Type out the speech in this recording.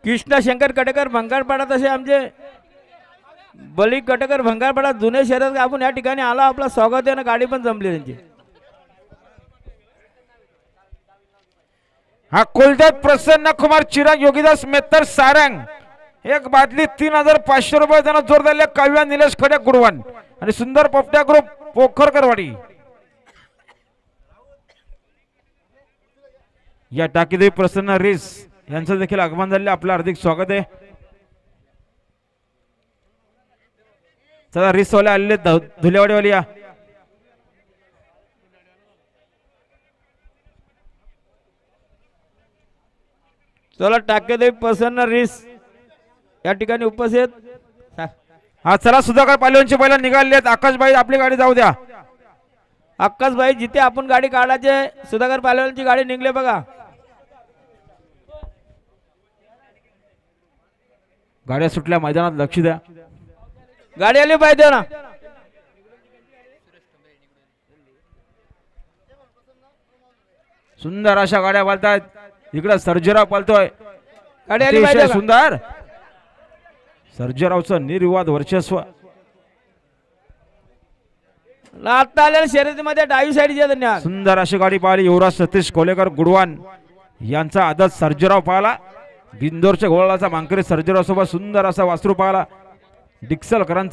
कृष्णा शंकर कटेकर भंगारपाडा तसे आमचे बली कटेकर भंगारपाडा जुने शहरात आपण या ठिकाणी आला आपला स्वागत आहे ना गाडी पण जमली त्यांची। हा कुलदेव प्रसन्न कुमार चिराग योगीदास मेत्तर सारंग एक बादली 3500 रुपये त्यांना जोर दिले काव्या निलेश खडे गुडवन आणि सुंदर पोपट्या ग्रुप पोखरकरवाडी या टाकीदेवी प्रसन्न रेस यांचं देखील आगमन झाले आपलं हार्दिक स्वागत आहे। चला रेस वाले आलेले धुलेवाडीवाली या चला टाकेदेवी प्रसन्न रेस या ठिकाणी उपस्थित। हा चला सुधाकर पालवांची बैल निघाले आहेत। आकाशबाई आपली गाडी जाऊ द्या। आकाशबाई जिथे आपण गाडी काढायचे सुधाकर पालवानची गाडी निघले बघा। गाड्या सुटल्या मैदानात लक्ष द्या। गाडी आली पाहिजे ना सुंदर अशा गाड्या पळतायत। इकडे सर्जेराव पळतोय गाडी आली पाहिजे सुंदर सर्जेरावचं निर्विवाद वर्चस्व आता आलेल्या शर्यतीमध्ये डावी साईडचे धन्यवाद। सुंदर अशी गाडी पाहिली युवराज सतीश कोलेकर गुडवान यांचा आदत सर्जेराव पाहला बिंदोरच्या घोळाचा मांकरी सर्जेराव सोबत सुंदर असा वासरू पाहला डिक्सलकरांचा